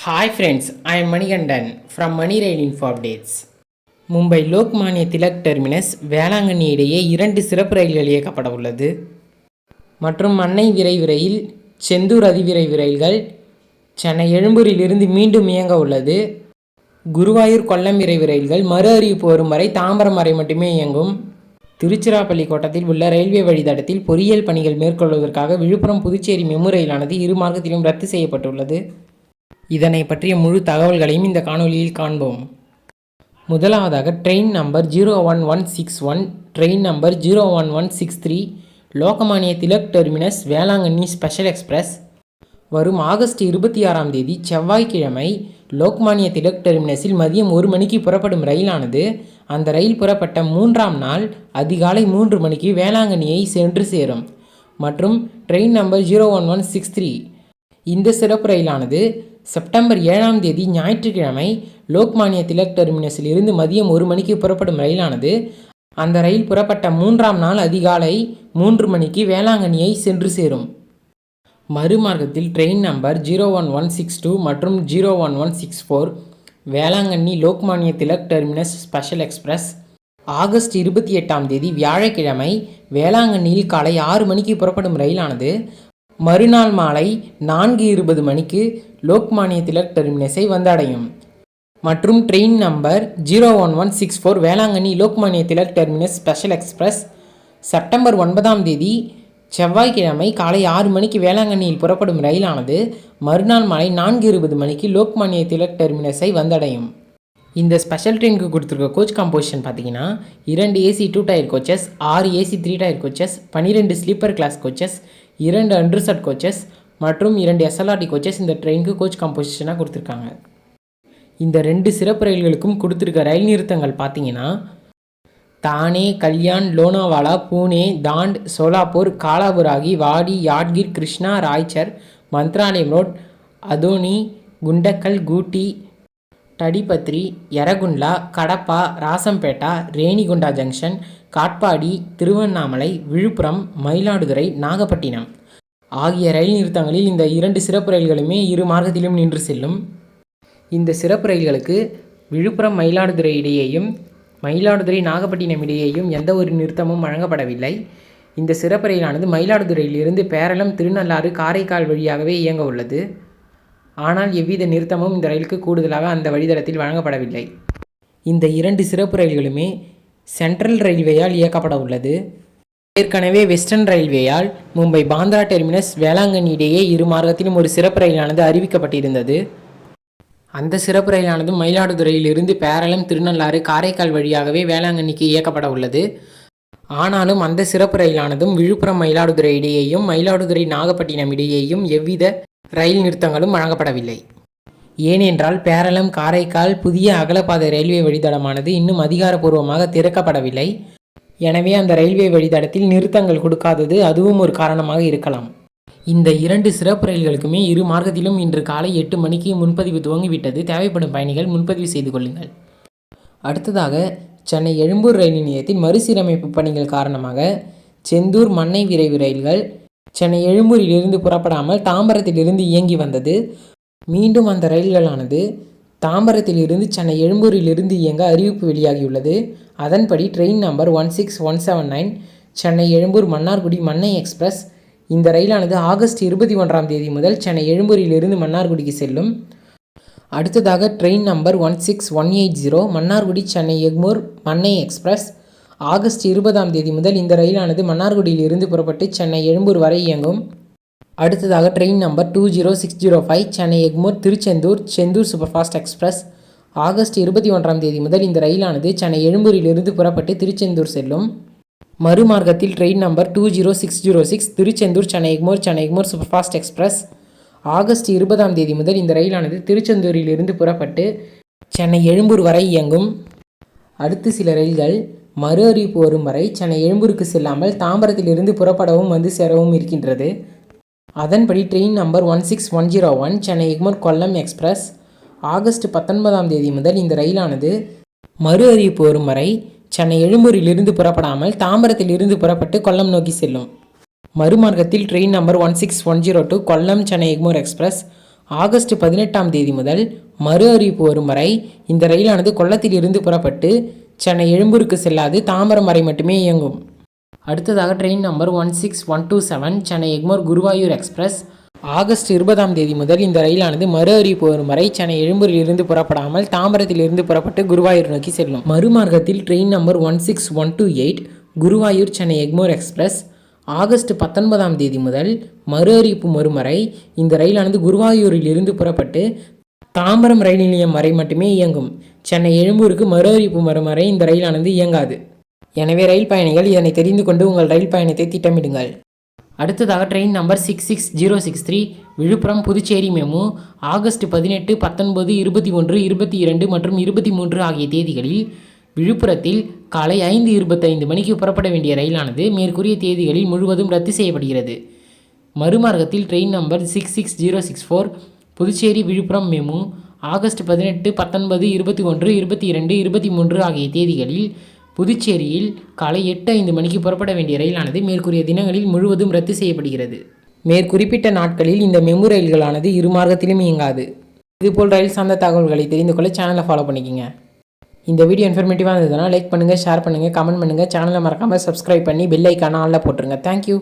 Hi friends, I am Manigandan from Money Rail Info Updates. Mumbai Lokmanya Tilak terminus Velankanni இடையே 2 சிறப்பு ரயில்கள் இயக்கப்பட உள்ளது மற்றும் அன்னை விரைவு ரயில் செந்தூர் அதிவிரைவு ரயில்கள் சென்னை எழும்பூரிலிருந்து மீண்டும் இயங்க உள்ளது. குருவாயூர் கொல்லம் விரைவு ரயில்கள் மறு அறிவிப்பு வரும் வரை தாம்பரம் வரை மட்டுமே இயங்கும். திருச்சிராப்பள்ளி கோட்டத்தில் உள்ள ரயில்வே வழித்தடத்தில் பொறியியல் பணிகள் மேற்கொள்வதற்காக விழுப்புரம் புதுச்சேரி மெமு ரயிலானது இரு மார்க்கத்திலும் ரத்து செய்யப்பட்டுள்ளது. இதனை பற்றிய முழு தகவல்களையும் இந்த காணொலியில் காண்போம். முதலாவதாக train number 01161, train number 01163 Lokmanya Tilak terminus Velankanni special express வரும் ஆகஸ்ட் 26ஆம் தேதி செவ்வாய்க்கிழமை லோக்மானிய திலக் டெர்மினஸில் மதியம் 1 மணிக்கு புறப்படும் ரயிலானது அந்த ரயில் புறப்பட்ட 3ஆம் நாள் அதிகாலை 3 மணிக்கு வேளாங்கண்ணியை சென்று சேரும். மற்றும் ட்ரெயின் நம்பர் 01163 இந்த சிறப்பு ரயிலானது செப்டம்பர் 7ஆம் தேதி ஞாயிற்றுக்கிழமை லோக்மானிய திலக் டெர்மினஸில் இருந்து மதியம் 1 மணிக்கு புறப்படும் ரயிலானது அந்த ரயில் புறப்பட்ட 3ஆம் நாள் அதிகாலை 3 மணிக்கு வேளாங்கண்ணியை சென்று சேரும். மறுமார்க்கத்தில் ட்ரெயின் நம்பர் 01162 மற்றும் 01164 Velankanni Lokmanya Tilak terminus special express August 28ஆம் தேதி வியாழக்கிழமை வேளாங்கண்ணியில் காலை 6 மணிக்கு புறப்படும் ரயிலானது மறுநாள் மாலை 4:20 மணிக்கு லோக்மானிய திலக் டெர்மினஸை வந்தடையும். மற்றும் train number 01164 Velankanni Lokmanya Tilak terminus special express September 9ஆம் தேதி செவ்வாய்க்கிழமை காலை 6 மணிக்கு வேளாங்கண்ணியில் புறப்படும் ரயிலானது மறுநாள் மாலை 4:20 மணிக்கு லோக்மானிய திலக் டெர்மினஸை வந்தடையும். இந்த ஸ்பெஷல் ட்ரெயினுக்கு கொடுத்துருக்க கோச் கம்போசிஷன் பார்த்தீங்கன்னா 2 AC 2 tier coaches, 6 AC 3 tier coaches, 12 sleeper class coaches, 2 unreserved coaches மற்றும் 2 எஸ்எல்ஆர்டி கோச்சஸ் இந்த ட்ரெயினுக்கு கோச் கம்போசிஷனாக கொடுத்துருக்காங்க. இந்த 2 சிறப்பு ரயில்களுக்கும் கொடுத்துருக்க ரயில் நிறுத்தங்கள் பார்த்தீங்கன்னா தானே, கல்யாண், லோனாவாலா, பூனே, தாண்ட், சோலாப்பூர், காலாபுராகி, வாடி, யாட்கிர், கிருஷ்ணா, ராய்ச்சர், மந்த்ராலயம் ரோட், அதோனி, குண்டக்கல், கூட்டி, டடிபத்ரி, யரகுண்டா, கடப்பா, ராசம்பேட்டா, ரேணிகுண்டா ஜங்ஷன், காட்பாடி, திருவண்ணாமலை, விழுப்புரம், மயிலாடுதுறை, நாகப்பட்டினம் ஆகிய ரயில் நிறுத்தங்களில் இந்த 2 சிறப்பு ரயில்களுமே இரு மார்க்கத்திலும் நின்று செல்லும். இந்த சிறப்பு ரயில்களுக்கு விழுப்புரம் மயிலாடுதுறை இடையேயும் மயிலாடுதுறை நாகப்பட்டினம் இடையேயும் எந்த ஒரு நிறுத்தமும் வழங்கப்படவில்லை. இந்த சிறப்பு ரயிலானது மயிலாடுதுறையிலிருந்து பேரளம், திருநள்ளாறு, காரைக்கால் வழியாகவே இயங்க உள்ளது. ஆனால் எவ்வித நிறுத்தமும் இந்த ரயிலுக்கு கூடுதலாக அந்த வழித்தடத்தில் வழங்கப்படவில்லை. இந்த 2 சிறப்பு ரயில்களுமே சென்ட்ரல் ரயில்வேயால் இயக்கப்பட உள்ளது. ஏற்கனவே வெஸ்டர்ன் ரயில்வேயால் மும்பை பாந்திரா டெர்மினஸ் வேளாங்கண்ணி இடையே இரு மார்க்கத்திலும் ஒரு சிறப்பு ரயிலானது அறிவிக்கப்பட்டிருந்தது. அந்த சிறப்பு ரயிலானது மயிலாடுதுறையிலிருந்து பேரளம், திருநள்ளாறு, காரைக்கால் வழியாகவே வேளாங்கண்ணிக்கு இயக்கப்பட உள்ளது. ஆனாலும் அந்த சிறப்பு ரயிலானதும் விழுப்புரம் மயிலாடுதுறை இடையேயும் மயிலாடுதுறை நாகப்பட்டினம் இடையேயும் எவ்வித ரயில் நிறுத்தங்களும் வழங்கப்படவில்லை. ஏனென்றால் பேரளம், காரைக்கால் புதிய அகலப்பாதை ரயில்வே வழித்தடமானது இன்னும் அதிகாரப்பூர்வமாக திறக்கப்படவில்லை. எனவே அந்த ரயில்வே வழித்தடத்தில் நிறுத்தங்கள் கொடுக்காதது அதுவும் ஒரு காரணமாக இருக்கலாம். இந்த 2 சிறப்பு ரயில்களுக்குமே இரு மார்க்கத்திலும் இன்று காலை 8 மணிக்கு முன்பதிவு துவங்கிவிட்டது. தேவைப்படும் பயணிகள் முன்பதிவு செய்து கொள்ளுங்கள். அடுத்ததாக சென்னை எழும்பூர் ரயில் நிலையத்தின் மறுசீரமைப்பு பணிகள் காரணமாக செந்தூர், மன்னை விரைவு ரயில்கள் சென்னை எழும்பூரிலிருந்து புறப்படாமல் தாம்பரத்திலிருந்து இயங்கி வந்தது. மீண்டும் அந்த ரயில்களானது தாம்பரத்திலிருந்து சென்னை எழும்பூரிலிருந்து இயங்க அறிவிப்பு வெளியாகியுள்ளது. அதன்படி train number 16179 Chennai Egmore Mannargudi Mannai express இந்த ரயிலானது ஆகஸ்ட் 21ஆம் தேதி முதல் சென்னை எழும்பூரிலிருந்து மன்னார்குடிக்கு செல்லும். அடுத்ததாக train number 16180 Mannargudi Chennai Egmore Mannai express August 20ஆம் தேதி முதல் இந்த ரயிலானது மன்னார்குடியிலிருந்து புறப்பட்டு சென்னை எழும்பூர் வரை இயங்கும். அடுத்ததாக train number 20605 Chennai Egmore Tiruchendur Sendur superfast express August 21ஆம் தேதி முதல் இந்த ரயிலானது சென்னை எழும்பூரிலிருந்து புறப்பட்டு திருச்செந்தூர் செல்லும். மறுமார்க்கத்தில் train number 20606 Tiruchendur Chennai Egmore superfast express August 20ஆம் தேதி முதல் இந்த ரயிலானது திருச்செந்தூரிலிருந்து புறப்பட்டு சென்னை எழும்பூர் வரை இயங்கும். அடுத்து சில ரயில்கள் மறு அறிவிப்பு வரும் வரை சென்னை எழும்பூருக்கு செல்லாமல் தாம்பரத்திலிருந்து புறப்படவும் வந்து சேரவும் இருக்கின்றது. அதன்படி train number 16101 Chennai Egmore Kollam express August 19ஆம் தேதி முதல் இந்த ரயிலானது மறு அறிவிப்பு வரும் வரை சென்னை எழும்பூரிலிருந்து புறப்படாமல் தாம்பரத்திலிருந்து புறப்பட்டு கொல்லம் நோக்கி செல்லும். மறுமார்க்கத்தில் train number 16102 Kollam Chennai Egmore express August 18ஆம் தேதி முதல் மறு அறிவிப்பு வரும் வரை இந்த ரயிலானது கொல்லத்தில் இருந்து புறப்பட்டு சென்னை எழும்பூருக்கு செல்லாது தாம்பரம் வரை மட்டுமே இயங்கும். அடுத்ததாக train number 16127 Chennai Egmore Guruvayur express. August 20ஆம் தேதி முதல் இந்த ரயிலானது மறு அறிவிப்பு வரும் வரை சென்னை எழும்பூரில் இருந்து புறப்படாமல் தாம்பரத்தில் இருந்து புறப்பட்டு குருவாயூர் நோக்கி செல்லும். மறுமார்க்கத்தில் train number 16128 Guruvayur Chennai Egmore express. August 19ஆம் தேதி முதல் மறு அறிவிப்பு வரும் வரை இந்த ரயிலானது குருவாயூரில் இருந்து புறப்பட்டு தாம்பரம் ரயில் நிலையம் வரை மட்டுமே இயங்கும். சென்னை எழும்பூருக்கு மறு அறிவிப்பு வரும் வரை இந்த ரயிலானது இயங்காது. எனவே ரயில் பயணிகள் இதனை தெரிந்து கொண்டு உங்கள் ரயில் பயணத்தை திட்டமிடுங்கள். அடுத்ததாக train number 66063 Villupuram Puducherry MEMU. August 18, 19, 21, 22 மற்றும் 23 ஆகிய தேதிகளில் விழுப்புரத்தில் காலை 5:25 மணிக்கு புறப்பட வேண்டிய ரயிலானது மேற்கூறிய தேதிகளில் முழுவதும் ரத்து செய்யப்படுகிறது. மறுமார்க்கத்தில் train number 66064 Puducherry Villupuram MEMU. August 18, 19, 21, 22, 23 ஆகிய தேதிகளில் புதுச்சேரியில் காலை 8:05 மணிக்கு புறப்பட வேண்டிய ரயிலானது மேற்கூறிய தினங்களில் முழுவதும் ரத்து செய்யப்படுகிறது. மேற்குறிப்பிட்ட நாட்களில் இந்த மெமு ரயில்களானது இரு மார்க்கத்திலும் இயங்காது. இதுபோல் ரயில் சார்ந்த தகவல்களை தெரிந்து கொள்ள சேனலை ஃபாலோ பண்ணிக்கோங்க. இந்த வீடியோ இன்ஃபர்மேட்டிவாக இருந்ததுன்னா லைக் பண்ணுங்கள், ஷேர் பண்ணுங்கள், கமெண்ட் பண்ணுங்கள். சேனலை மறக்காமல் சப்ஸ்கிரைப் பண்ணி பெல் ஐக்கானை ஆல்ல போட்டுருங்க. தேங்க்யூ.